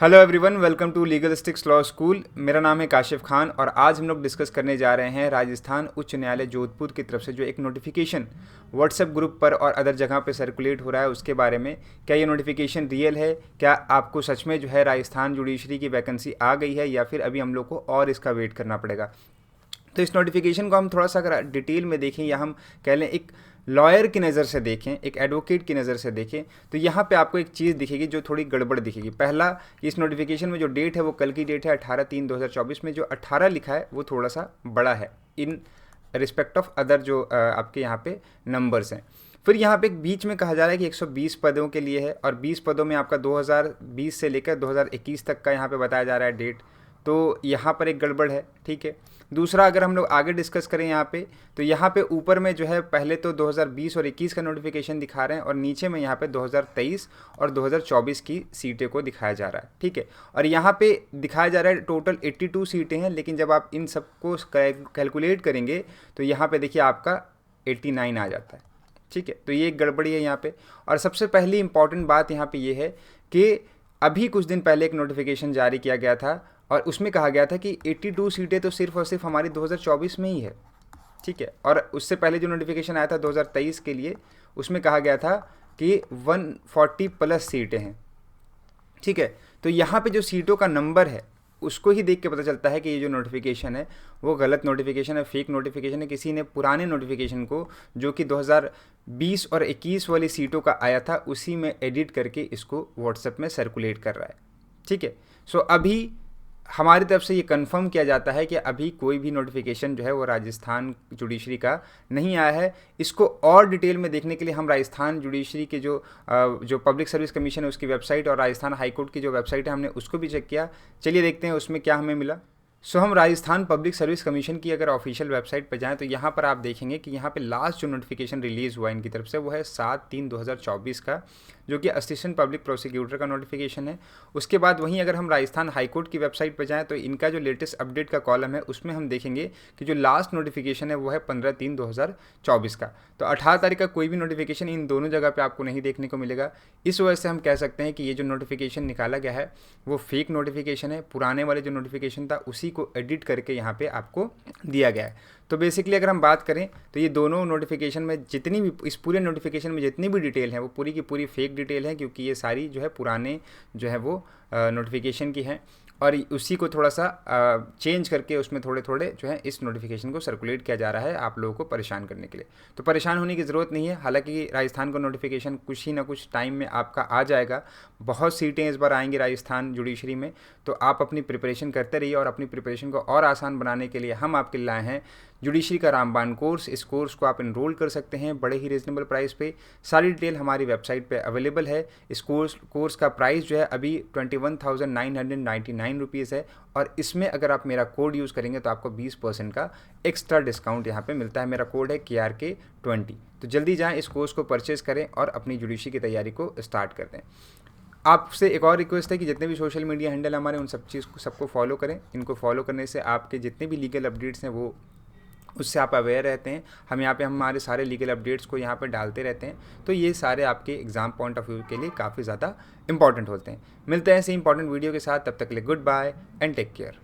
Hello everyone, welcome to Legal Sticks law school. मेरा नाम है काशिफ खान और आज हम लोग डिस्कस करने जा रहे हैं राजस्थान उच्च न्यायालय जोधपुर की तरफ से जो एक नोटिफिकेशन व्हाट्सएप ग्रुप पर और अदर जगह पे सर्कुलेट हो रहा है उसके बारे में। क्या ये नोटिफिकेशन रियल है? क्या आपको सच में जो है राजस्थान जुडिशरी की वैकेंसी आ गई है या फिर अभी हम लोग को और इसका वेट करना पड़ेगा? तो इस नोटिफिकेशन को हम थोड़ा सा अगर डिटेल में देखें या हम कह लें एक लॉयर की नज़र से देखें, एक एडवोकेट की नज़र से देखें, तो यहाँ पे आपको एक चीज़ दिखेगी जो थोड़ी गड़बड़ दिखेगी। पहला, इस नोटिफिकेशन में जो डेट है वो कल की डेट है 18/3/2024 में। जो 18 लिखा है वो थोड़ा सा बड़ा है इन रिस्पेक्ट ऑफ अदर जो आपके यहाँ पे नंबर्स हैं। फिर यहाँ पे एक बीच में कहा जा रहा है कि 120 पदों के लिए है और 20 पदों में आपका 2020 से लेकर 2021 तक का यहाँ पे बताया जा रहा है डेट। तो यहाँ पर एक गड़बड़ है, ठीक है। दूसरा, अगर हम लोग आगे डिस्कस करें यहाँ पे, तो यहाँ पे ऊपर में जो है पहले तो 2020 और 21 का नोटिफिकेशन दिखा रहे हैं और नीचे में यहाँ पे 2023 और 2024 की सीटें को दिखाया जा रहा है, ठीक है। और यहाँ पे दिखाया जा रहा है टोटल 82 सीटें हैं, लेकिन जब आप इन सबको कैलकुलेट करेंगे तो यहाँ पे देखिए आपका 89 आ जाता है, ठीक है। तो ये एक गड़बड़ी है यहाँ पे। और सबसे पहली इंपॉर्टेंट बात यहाँ पे ये है कि अभी कुछ दिन पहले एक नोटिफिकेशन जारी किया गया था और उसमें कहा गया था कि 82 सीटें तो सिर्फ और सिर्फ हमारी 2024 में ही है, ठीक है। और उससे पहले जो नोटिफिकेशन आया था 2023 के लिए, उसमें कहा गया था कि 140 प्लस सीटें हैं, ठीक है। तो यहाँ पे जो सीटों का नंबर है उसको ही देख के पता चलता है कि ये जो नोटिफिकेशन है वो गलत नोटिफिकेशन है, फेक नोटिफिकेशन है। किसी ने पुराने नोटिफिकेशन को जो कि 2020 और 21 वाली सीटों का आया था उसी में एडिट करके इसको व्हाट्सएप में सर्कुलेट कर रहा है, ठीक है। सो अभी हमारी तरफ से ये कंफर्म किया जाता है कि अभी कोई भी नोटिफिकेशन जो है वो राजस्थान जुडिशरी का नहीं आया है। इसको और डिटेल में देखने के लिए हम राजस्थान जुडिशरी के जो पब्लिक सर्विस कमीशन है उसकी वेबसाइट और राजस्थान हाईकोर्ट की जो वेबसाइट है हमने उसको भी चेक किया। चलिए देखते हैं उसमें क्या हमें मिला। हम राजस्थान पब्लिक सर्विस कमीशन की अगर ऑफिशियल वेबसाइट पर जाएं तो यहाँ पर आप देखेंगे कि यहाँ पे लास्ट जो नोटिफिकेशन रिलीज़ हुआ इनकी तरफ से वो है 7/3/2024 का, जो कि असिस्टेंट पब्लिक प्रोसिक्यूटर का नोटिफिकेशन है। उसके बाद वहीं अगर हम राजस्थान हाईकोर्ट की वेबसाइट पर जाएँ तो इनका जो लेटेस्ट अपडेट का कॉलम है उसमें हम देखेंगे कि जो लास्ट नोटिफिकेशन है वो है 15/3/2024 का। तो 18 तारीख का कोई भी नोटिफिकेशन इन दोनों जगह पर आपको नहीं देखने को मिलेगा। इस वजह से हम कह सकते हैं कि ये जो नोटिफिकेशन निकाला गया है वो फेक नोटिफिकेशन है। पुराने वाले जो नोटिफिकेशन था उसी को एडिट करके यहाँ पे आपको दिया गया है। तो बेसिकली अगर हम बात करें तो ये दोनों नोटिफिकेशन में जितनी भी इस पूरे नोटिफिकेशन में जितनी भी डिटेल है वो पूरी की पूरी फेक डिटेल है, क्योंकि ये सारी जो है पुराने जो है वो नोटिफिकेशन की हैं और उसी को थोड़ा सा चेंज करके उसमें थोड़े थोड़े जो है इस नोटिफिकेशन को सर्कुलेट किया जा रहा है आप लोगों को परेशान करने के लिए। तो परेशान होने की ज़रूरत नहीं है। हालांकि राजस्थान का नोटिफिकेशन कुछ ही ना कुछ टाइम में आपका आ जाएगा। बहुत सीटें इस बार आएंगी राजस्थान जुडिशरी में, तो आप अपनी प्रिपरेशन करते रहिए और अपनी प्रिपरेशन को और आसान बनाने के लिए हम आपके लाए हैं जुडिशरी का रामबाण कोर्स। इस कोर्स को आप इनरोल कर सकते हैं बड़े ही रीजनेबल प्राइस पे। सारी डिटेल हमारी वेबसाइट पे अवेलेबल है। इस कोर्स का प्राइस जो है अभी 21,999 रुपीज़ है और इसमें अगर आप मेरा कोड यूज़ करेंगे तो आपको 20% का एक्स्ट्रा डिस्काउंट यहाँ पे मिलता है। मेरा कोड है KRK20। तो जल्दी जाएँ, इस कोर्स को परचेज़ करें और अपनी जुडिशरी की तैयारी को स्टार्ट कर दें। आपसे एक और रिक्वेस्ट है कि जितने भी सोशल मीडिया हैंडल हमारे उन सब चीज़ को सबको फॉलो करें। इनको फॉलो करने से आपके जितने भी लीगल अपडेट्स हैं वो उससे आप अवेयर रहते हैं। हम यहाँ पे हमारे सारे लीगल अपडेट्स को यहाँ पे डालते रहते हैं, तो ये सारे आपके एग्ज़ाम पॉइंट ऑफ व्यू के लिए काफ़ी ज़्यादा इंपॉर्टेंट होते हैं। मिलते हैं ऐसे इंपॉर्टेंट वीडियो के साथ, तब तक के लिए good bye and take care.